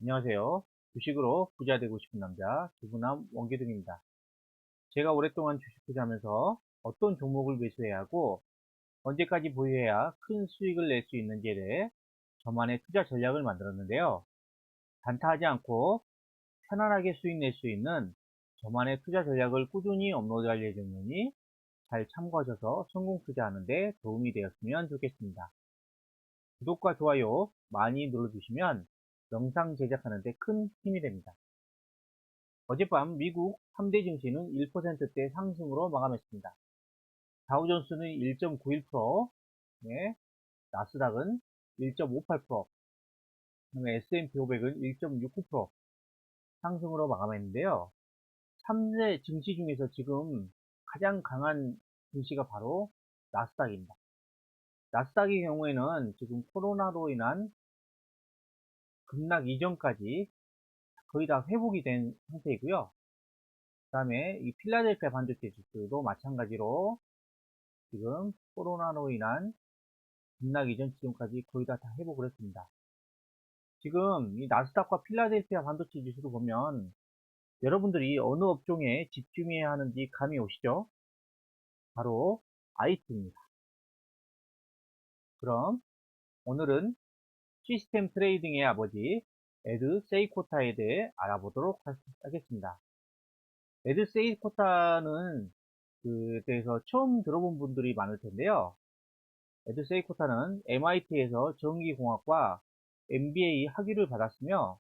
안녕하세요. 주식으로 부자 되고 싶은 남자 주부남 원기둥입니다. 제가 오랫동안 주식 투자하면서 어떤 종목을 매수해야 하고 언제까지 보유해야 큰 수익을 낼 수 있는지에 대해 저만의 투자 전략을 만들었는데요. 단타하지 않고 편안하게 수익 낼 수 있는 저만의 투자 전략을 꾸준히 업로드할 예정이니 잘 참고하셔서 성공 투자하는 데 도움이 되었으면 좋겠습니다. 구독과 좋아요 많이 눌러주시면 영상 제작하는 데 큰 힘이 됩니다. 어젯밤 미국 3대 증시는 1%대 상승으로 마감했습니다. 다우존스는 1.91%, 네, 나스닥은 1.58%, S&P 500은 1.69% 상승으로 마감했는데요. 3대 증시 중에서 지금 가장 강한 증시가 바로 나스닥입니다. 나스닥의 경우에는 지금 코로나로 인한 급락 이전까지 거의 다 회복이 된 상태이고요. 그 다음에 이 필라델피아 반도체 지수도 마찬가지로 지금 코로나로 인한 급락 이전 지점까지 거의 다 회복을 했습니다. 지금 이 나스닥과 필라델피아 반도체 지수를 보면 여러분들이 어느 업종에 집중해야 하는지 감이 오시죠? 바로 IT입니다. 그럼 오늘은 시스템 트레이딩의 아버지 에드 세이코타에 대해 알아보도록 하겠습니다. 에드 세이코타는 그 대해서 처음 들어본 분들이 많을 텐데요. 에드 세이코타는 MIT에서 전기공학과 MBA 학위를 받았으며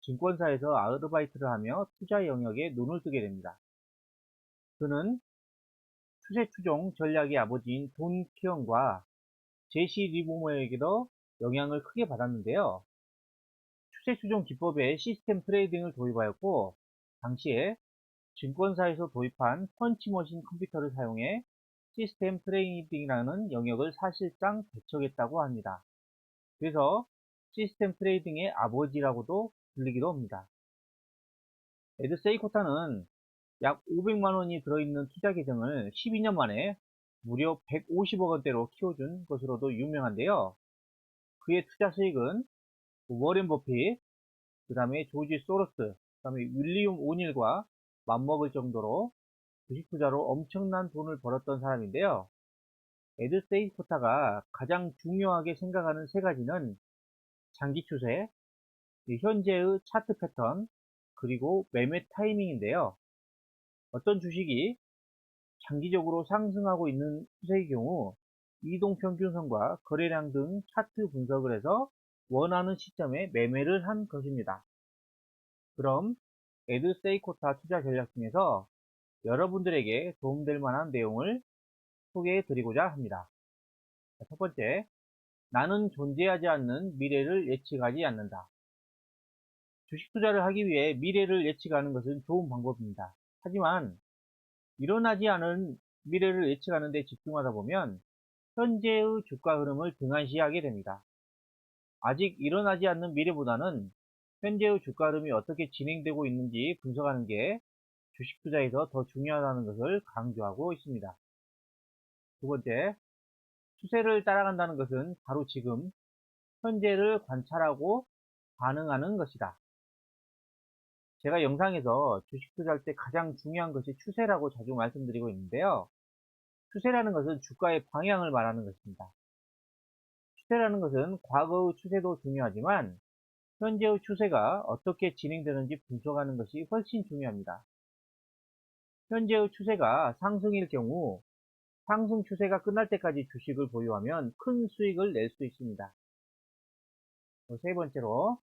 증권사에서 아르바이트를 하며 투자 영역에 눈을 뜨게 됩니다. 그는 추세 추종 전략의 아버지인 돈 키언과 제시 리버모어에게도 영향을 크게 받았는데요. 추세 추종 기법에 시스템 트레이딩을 도입하였고 당시에 증권사에서 도입한 펀치머신 컴퓨터를 사용해 시스템 트레이딩이라는 영역을 사실상 개척했다고 합니다. 그래서 시스템 트레이딩의 아버지라고도 불리기도 합니다. 에드 세이코타는 약 500만 원이 들어있는 투자 계정을 12년 만에 무려 150억 원대로 키워준 것으로도 유명한데요. 그의 투자 수익은 워렌 버핏, 그 다음에 조지 소로스, 그 다음에 윌리엄 오닐과 맞먹을 정도로 주식 투자로 엄청난 돈을 벌었던 사람인데요. 에드 세이코타가 가장 중요하게 생각하는 세 가지는 장기 추세, 현재의 차트 패턴, 그리고 매매 타이밍인데요. 어떤 주식이 장기적으로 상승하고 있는 추세의 경우 이동평균선과 거래량 등 차트 분석을 해서 원하는 시점에 매매를 한 것입니다. 그럼 에드 세이코타 투자 전략 중에서 여러분들에게 도움될 만한 내용을 소개해 드리고자 합니다. 첫 번째, 나는 존재하지 않는 미래를 예측하지 않는다. 주식 투자를 하기 위해 미래를 예측하는 것은 좋은 방법입니다. 하지만 일어나지 않은 미래를 예측하는 데 집중하다 보면 현재의 주가 흐름을 등한시하게 됩니다. 아직 일어나지 않는 미래보다는 현재의 주가 흐름이 어떻게 진행되고 있는지 분석하는 게 주식 투자에서 더 중요하다는 것을 강조하고 있습니다. 두 번째, 추세를 따라간다는 것은 바로 지금 현재를 관찰하고 반응하는 것이다. 제가 영상에서 주식 투자할 때 가장 중요한 것이 추세라고 자주 말씀드리고 있는데요. 추세라는 것은 주가의 방향을 말하는 것입니다. 추세라는 것은 과거의 추세도 중요하지만 현재의 추세가 어떻게 진행되는지 분석하는 것이 훨씬 중요합니다. 현재의 추세가 상승일 경우 상승 추세가 끝날 때까지 주식을 보유하면 큰 수익을 낼 수 있습니다. 세 번째로,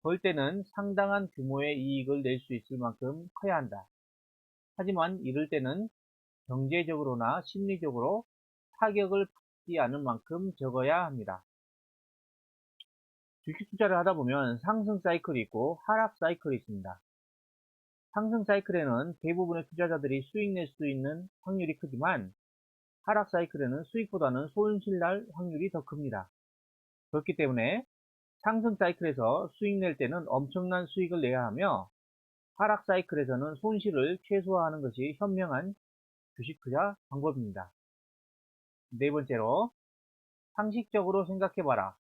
벌 때는 상당한 규모의 이익을 낼 수 있을 만큼 커야 한다. 하지만 이럴 때는 경제적으로나 심리적으로 타격을 받지 않을 만큼 적어야 합니다. 주식 투자를 하다 보면 상승 사이클이 있고 하락 사이클이 있습니다. 상승 사이클에는 대부분의 투자자들이 수익 낼 수 있는 확률이 크지만 하락 사이클에는 수익보다는 손실 날 확률이 더 큽니다. 그렇기 때문에 상승 사이클에서 수익 낼 때는 엄청난 수익을 내야 하며 하락 사이클에서는 손실을 최소화하는 것이 현명한 주식 투자 방법입니다. 네 번째로, 상식적으로 생각해봐라.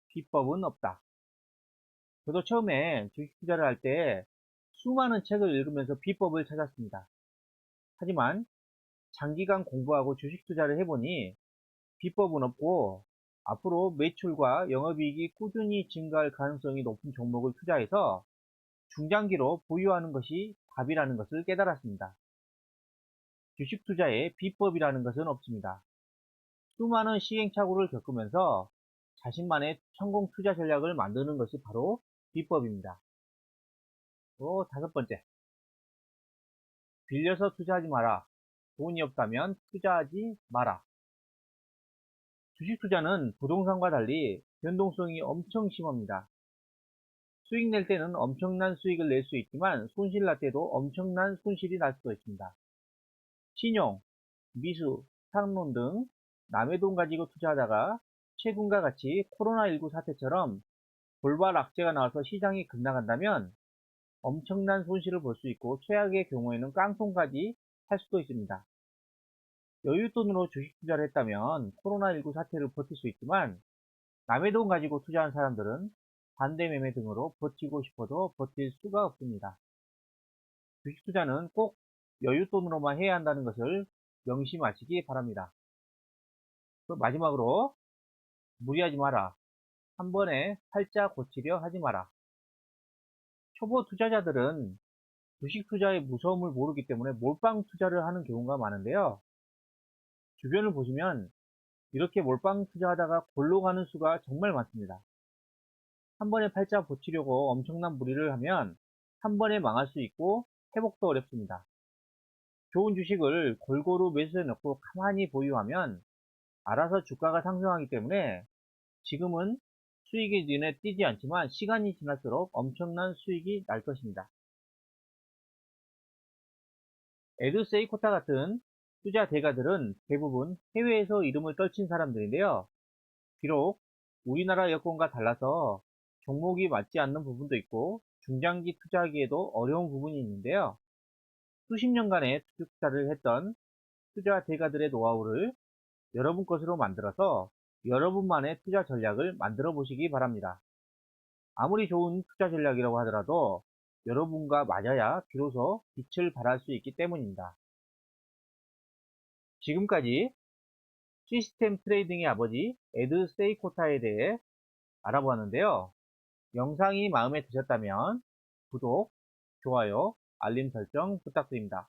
비법은 없다. 저도 처음에 주식 투자를 할 때 수많은 책을 읽으면서 비법을 찾았습니다. 하지만 장기간 공부하고 주식 투자를 해보니 비법은 없고 앞으로 매출과 영업이익이 꾸준히 증가할 가능성이 높은 종목을 투자해서 중장기로 보유하는 것이 답이라는 것을 깨달았습니다. 주식 투자에 비법이라는 것은 없습니다. 수많은 시행착오를 겪으면서 자신만의 성공 투자 전략을 만드는 것이 바로 비법입니다. 또 다섯 번째, 빌려서 투자하지 마라. 돈이 없다면 투자하지 마라. 주식 투자는 부동산과 달리 변동성이 엄청 심합니다. 수익 낼 때는 엄청난 수익을 낼 수 있지만 손실 날 때도 엄청난 손실이 날 수도 있습니다. 신용, 미수, 상론 등 남의 돈 가지고 투자하다가 최근과 같이 코로나19 사태처럼 돌발 악재가 나와서 시장이 급락한다면 엄청난 손실을 볼 수 있고 최악의 경우에는 깡통까지 할 수도 있습니다. 여윳돈으로 주식 투자를 했다면 코로나19 사태를 버틸 수 있지만 남의 돈 가지고 투자한 사람들은 반대 매매 등으로 버티고 싶어도 버틸 수가 없습니다. 주식 투자는 꼭 여윳돈으로만 해야 한다는 것을 명심하시기 바랍니다. 마지막으로 무리하지 마라. 한 번에 팔자 고치려 하지 마라. 초보 투자자들은 주식 투자의 무서움을 모르기 때문에 몰빵 투자를 하는 경우가 많은데요. 주변을 보시면 이렇게 몰빵 투자하다가 골로 가는 수가 정말 많습니다. 한 번에 팔자 고치려고 엄청난 무리를 하면 한 번에 망할 수 있고 회복도 어렵습니다. 좋은 주식을 골고루 매수해 놓고 가만히 보유하면 알아서 주가가 상승하기 때문에 지금은 수익이 눈에 띄지 않지만 시간이 지날수록 엄청난 수익이 날 것입니다. 에드세이코타 같은 투자 대가들은 대부분 해외에서 이름을 떨친 사람들인데요. 비록 우리나라 여건과 달라서 종목이 맞지 않는 부분도 있고 중장기 투자하기에도 어려운 부분이 있는데요. 수십 년간의 투자를 했던 투자 대가들의 노하우를 여러분 것으로 만들어서 여러분만의 투자 전략을 만들어 보시기 바랍니다. 아무리 좋은 투자 전략이라고 하더라도 여러분과 맞아야 비로소 빛을 발할 수 있기 때문입니다. 지금까지 시스템 트레이딩의 아버지 에드 세이코타에 대해 알아보았는데요. 영상이 마음에 드셨다면 구독, 좋아요, 알림 설정 부탁드립니다.